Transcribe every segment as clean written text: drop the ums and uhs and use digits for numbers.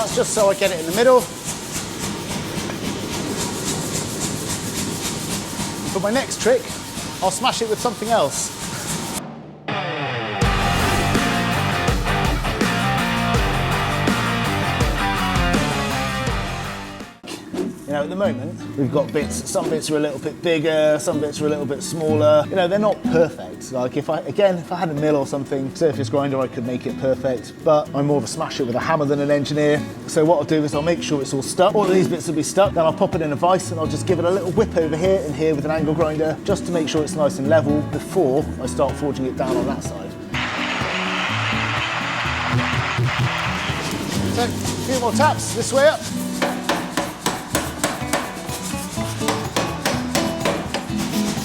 That's just so I get it in the middle. For my next trick, I'll smash it with something else. You know, at the moment, we've got bits, some bits are a little bit bigger, some bits are a little bit smaller. You know, they're not perfect. Like if I had a mill or something, surface grinder, I could make it perfect, but I'm more of a smasher with a hammer than an engineer. So what I'll do is I'll make sure it's all stuck. All of these bits will be stuck, then I'll pop it in a vise and I'll just give it a little whip over here and here with an angle grinder, just to make sure it's nice and level before I start forging it down on that side. So, a few more taps this way up.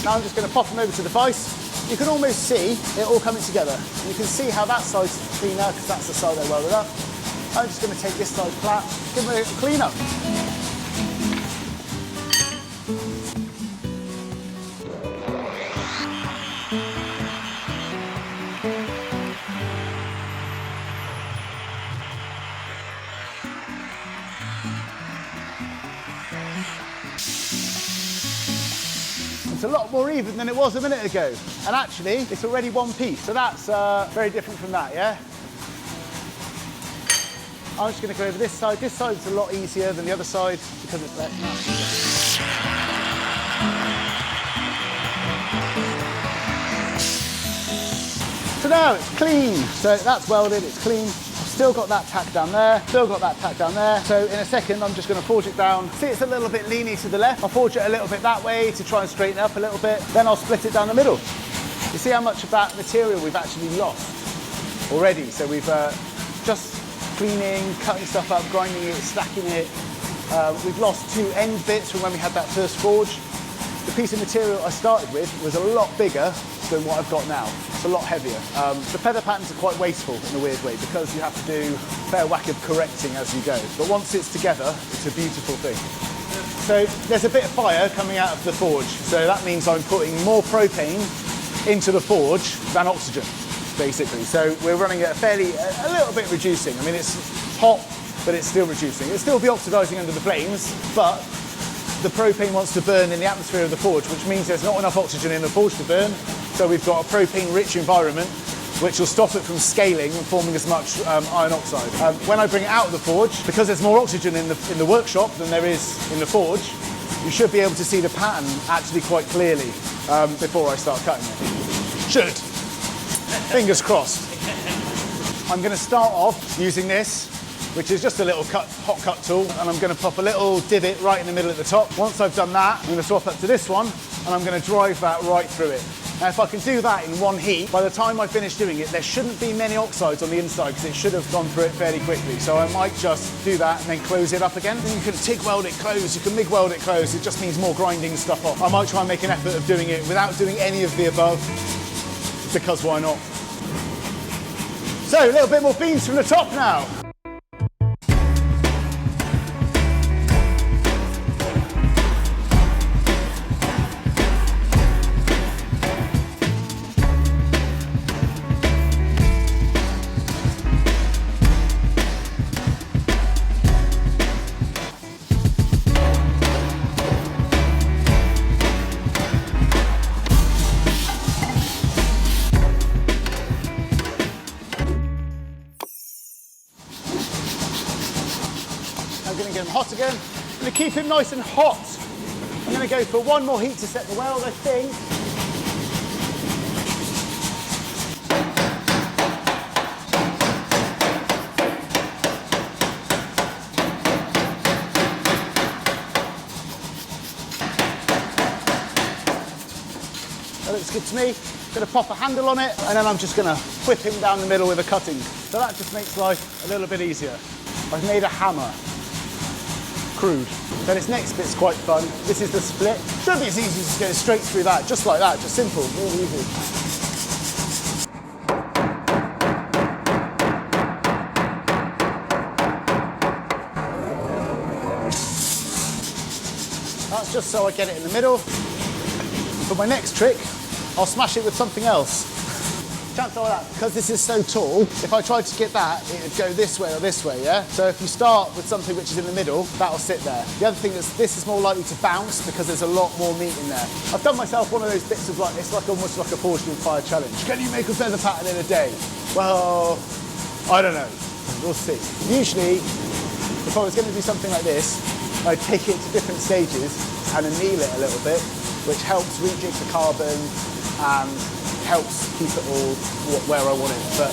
Now I'm just going to pop them over to the vise. You can almost see it all coming together. You can see how that side's cleaner because that's the side I welded up. I'm just going to take this side flat, give it a clean up. It's a lot more even than it was a minute ago. And actually, it's already one piece. So that's very different from that, yeah? I'm just going to go over this side. This side's a lot easier than the other side because it's less. So now it's clean. So that's welded, it's clean. Still got that tack down there, still got that tack down there. So in a second, I'm just going to forge it down. See, it's a little bit leaning to the left. I'll forge it a little bit that way to try and straighten it up a little bit. Then I'll split it down the middle. You see how much of that material we've actually lost already. So we've just cleaning, cutting stuff up, grinding it, stacking it. We've lost 2 end bits from when we had that first forge. The piece of material I started with was a lot bigger than what I've got now. It's a lot heavier. The feather patterns are quite wasteful in a weird way because you have to do a fair whack of correcting as you go. But once it's together, it's a beautiful thing. So there's a bit of fire coming out of the forge. So that means I'm putting more propane into the forge than oxygen, basically. So we're running at a little bit reducing. I mean, it's hot, but it's still reducing. It'll still be oxidizing under the flames, but the propane wants to burn in the atmosphere of the forge, which means there's not enough oxygen in the forge to burn. So we've got a propane-rich environment, which will stop it from scaling and forming as much iron oxide. When I bring it out of the forge, because there's more oxygen in the workshop than there is in the forge, you should be able to see the pattern actually quite clearly before I start cutting it. Should. Fingers crossed. I'm going to start off using this, which is just a little hot cut tool, and I'm going to pop a little divot right in the middle at the top. Once I've done that, I'm going to swap up to this one, and I'm going to drive that right through it. Now, if I can do that in one heat, by the time I finish doing it, there shouldn't be many oxides on the inside because it should have gone through it fairly quickly. So I might just do that and then close it up again. And you can TIG weld it closed, you can MIG weld it closed. It just means more grinding stuff off. I might try and make an effort of doing it without doing any of the above, because why not? So a little bit more beans from the top now. I'm going to get them hot again. I'm going to keep him nice and hot. I'm going to go for one more heat to set the weld, I think. That looks good to me. I'm going to pop a handle on it, and then I'm just going to whip him down the middle with a cutting. So that just makes life a little bit easier. I've made a hammer. Crude. So this next bit's quite fun. This is the split. Should be as easy as just going straight through that, just like that, just simple, really easy. That's just so I get it in the middle. For my next trick, I'll smash it with something else. chances are that, because this is so tall, if I tried to get that, it would go this way or this way, yeah? So if you start with something which is in the middle, that'll sit there. The other thing is this is more likely to bounce because there's a lot more meat in there. I've done myself one of those bits of like, it's like almost like a forged in fire challenge. Can you make a feather pattern in a day? Well, I don't know. We'll see. Usually, if I was going to do something like this, I'd take it to different stages and anneal it a little bit, which helps rejig the carbon and helps keep it all where I want it. But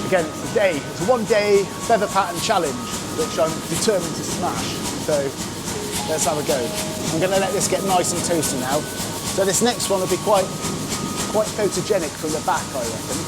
again, it's a 1 day feather pattern challenge, which I'm determined to smash. So let's have a go. I'm going to let this get nice and toasty now. So this next one will be quite photogenic from the back, I reckon.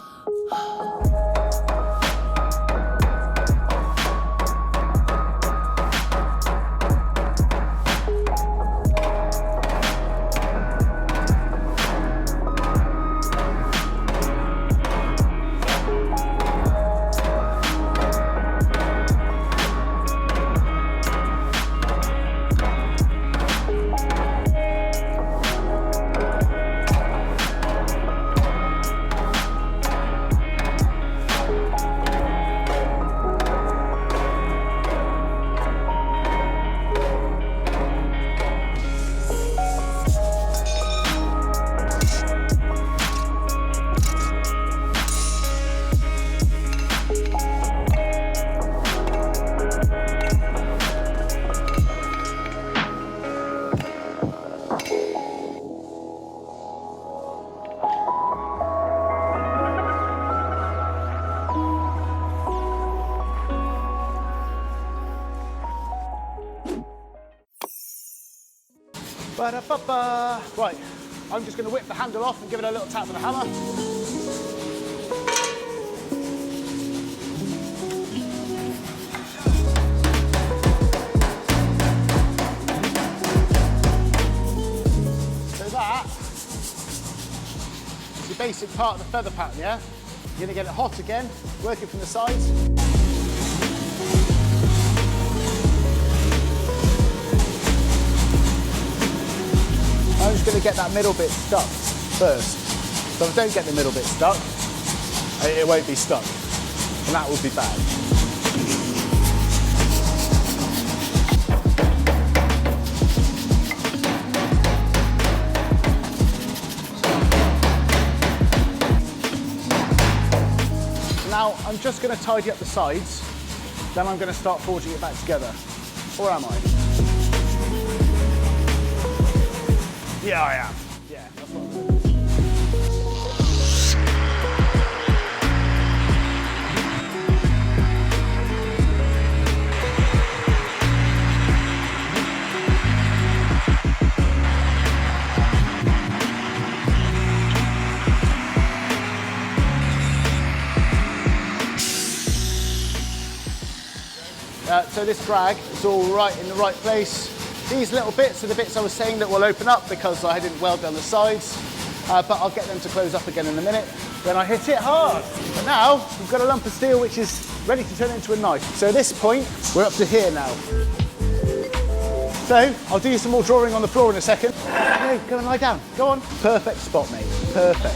Ba-da-ba-ba. Right, I'm just going to whip the handle off and give it a little tap with a hammer. So that is the basic part of the feather pattern, yeah? You're going to get it hot again, working from the sides. I'm just going to get that middle bit stuck first. So if I don't get the middle bit stuck, it won't be stuck. And that would be bad. Now I'm just going to tidy up the sides, then I'm going to start forging it back together. Or am I? Yeah, I am. Yeah, that's what I'm doing. So this drag is all right in the right place. These little bits are the bits I was saying that will open up because I didn't weld down the sides, but I'll get them to close up again in a minute. Then I hit it hard. And now we've got a lump of steel which is ready to turn into a knife. So at this point, we're up to here now. So I'll do some more drawing on the floor in a second. No, go and lie down. Go on. Perfect spot, mate. Perfect.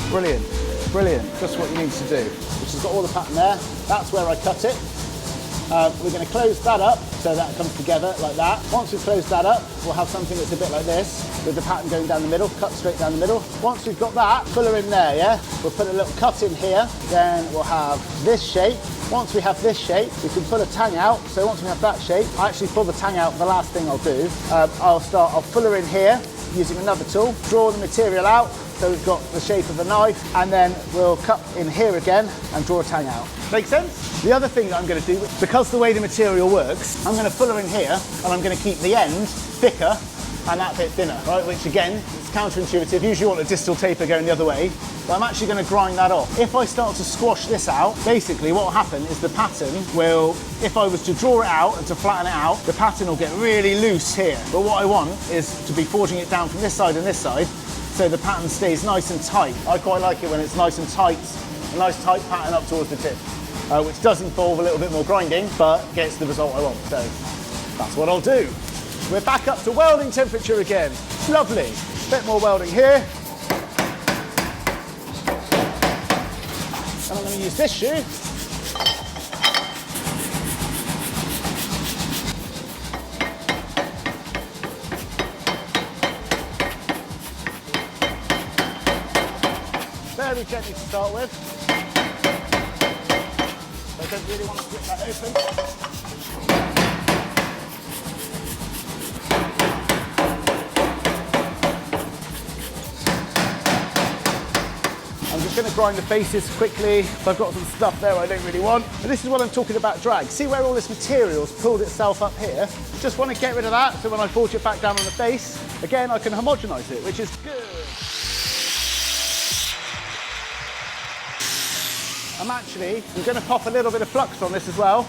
Brilliant. Brilliant. Just what you need to do. Which has got all the pattern there. That's where I cut it. We're going to close that up so that it comes together like that. Once we've closed that up, we'll have something that's a bit like this, with the pattern going down the middle, cut straight down the middle. Once we've got that, fuller in there, yeah? We'll put a little cut in here, then we'll have this shape. Once we have this shape, we can pull a tang out. So once we have that shape, I actually pull the tang out, the last thing I'll do. I'll fuller in here using another tool, draw the material out, so we've got the shape of a knife, and then we'll cut in here again and draw a tang out. Make sense? The other thing that I'm going to do, because the way the material works, I'm going to fuller in here and I'm going to keep the end thicker and that bit thinner, right? Which again, it's counterintuitive. Usually you want a distal taper going the other way, but I'm actually going to grind that off. If I start to squash this out, basically what will happen is the pattern will, if I was to draw it out and to flatten it out, the pattern will get really loose here. But what I want is to be forging it down from this side and this side, so the pattern stays nice and tight. I quite like it when it's nice and tight, a nice tight pattern up towards the tip, which does involve a little bit more grinding, but gets the result I want. So that's what I'll do. We're back up to welding temperature again. Lovely. Bit more welding here. And I'm going to use this shoe. Very gently to start with. I don't really want to split that open. I'm just going to grind the faces quickly. So I've got some stuff there I don't really want. But this is what I'm talking about drag. See where all this material's pulled itself up here? Just want to get rid of that so when I forge it back down on the face, again I can homogenise it, which is good. I'm going to pop a little bit of flux on this as well.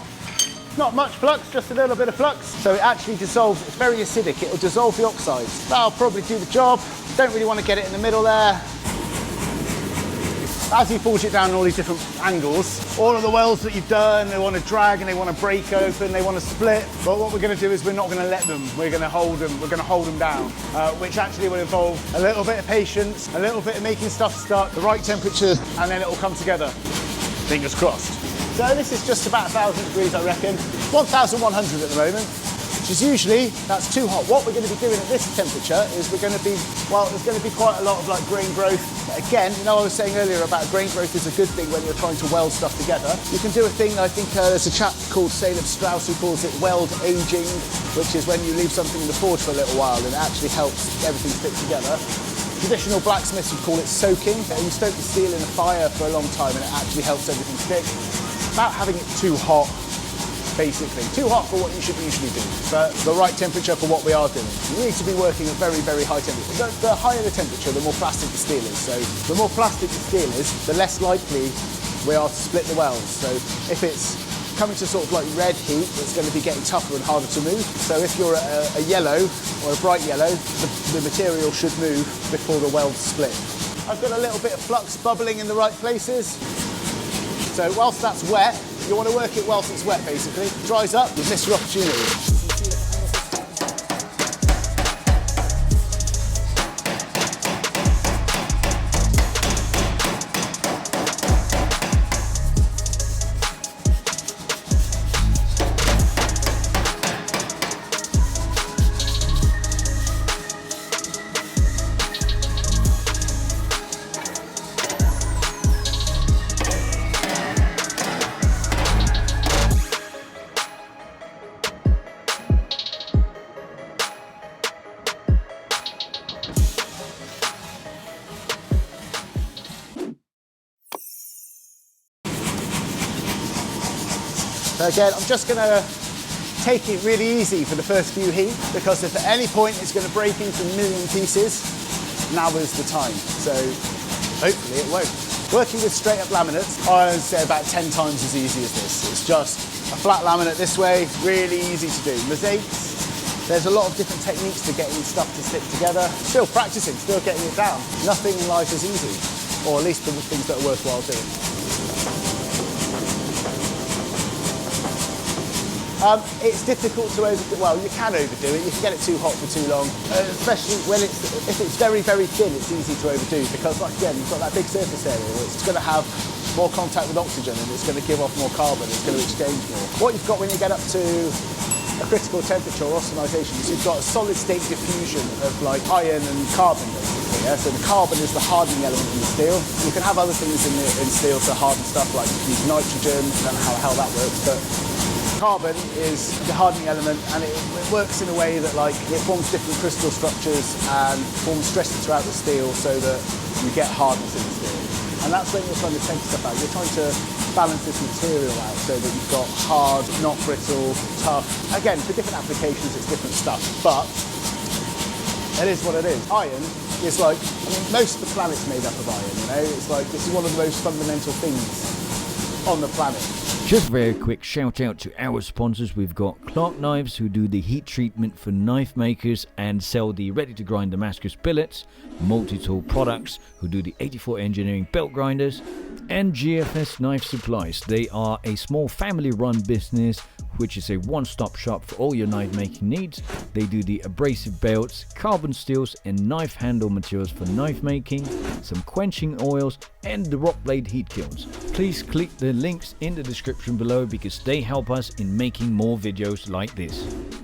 Not much flux, just a little bit of flux. So it actually dissolves, it's very acidic, it'll dissolve the oxides. That'll probably do the job. Don't really want to get it in the middle there. As you forge it down in all these different angles, all of the welds that you've done, they want to drag and they want to break open, they want to split. But what we're going to do is we're not going to let them, we're going to hold them down, which actually will involve a little bit of patience, a little bit of making stuff start the right temperature, and then it will come together. Fingers crossed. So this is just about 1,000 degrees, I reckon. 1,100 at the moment, which is usually, that's too hot. What we're going to be doing at this temperature is we're going to be, well, there's going to be quite a lot of like grain growth. But again, you know, I was saying earlier about grain growth is a good thing when you're trying to weld stuff together. You can do a thing, I think there's a chap called Salem Strauss who calls it weld aging, which is when you leave something in the forge for a little while and it actually helps everything stick together. Traditional blacksmiths would call it soaking. You stoke the steel in a fire for a long time and it actually helps everything stick. It's about having it too hot, basically. Too hot for what you should usually do, but the right temperature for what we are doing. You need to be working at very, very high temperature. The higher the temperature, the more plastic the steel is. So the more plastic the steel is, the less likely we are to split the welds. So if it's coming to sort of like red heat, it's going to be getting tougher and harder to move. So if you're at a yellow or a bright yellow, the material should move before the welds split. I've got a little bit of flux bubbling in the right places. So whilst that's wet, you want to work it whilst it's wet basically. It dries up, you miss your opportunity. Again, I'm just going to take it really easy for the first few heat, because if at any point it's going to break into a million pieces, now is the time. So hopefully it won't. Working with straight up laminates, I would say about 10 times as easy as this. It's just a flat laminate this way, really easy to do. Mosaics, there's a lot of different techniques to getting stuff to stick together. Still practicing, still getting it down. Nothing in life is easy, or at least the things that are worthwhile doing. It's difficult to overdo. Well, you can overdo it. You can get it too hot for too long, especially when if it's very, very thin. It's easy to overdo because, like, again, you've got that big surface area where it's going to have more contact with oxygen and it's going to give off more carbon. It's going to exchange more. What you've got when you get up to a critical temperature or austenization is you've got a solid state diffusion of like iron and carbon, basically. Yeah? So the carbon is the hardening element in the steel. You can have other things in steel to harden stuff, like use nitrogen. I don't know how that works, but carbon is the hardening element, and it works in a way that like it forms different crystal structures and forms stresses throughout the steel so that you get hardness in the steel. And that's when you're trying to take stuff out. You're trying to balance this material out so that you've got hard, not brittle, tough. Again, for different applications it's different stuff, but it is what it is. Iron is like, I mean, most of the planet's made up of iron, you know? It's like, this is one of the most fundamental things on the planet. Just very quick shout out to our sponsors. We've got Clark Knives, who do the heat treatment for knife makers and sell the ready to grind Damascus billets, Multi-Tool Products, who do the 84 Engineering belt grinders, and GFS Knife Supplies. They are a small family run business which is a one-stop shop for all your knife making needs. They do the abrasive belts, carbon steels and knife handle materials for knife making. some quenching oils, and the rock blade heat kilns. Please click the links in the description below because they help us in making more videos like this.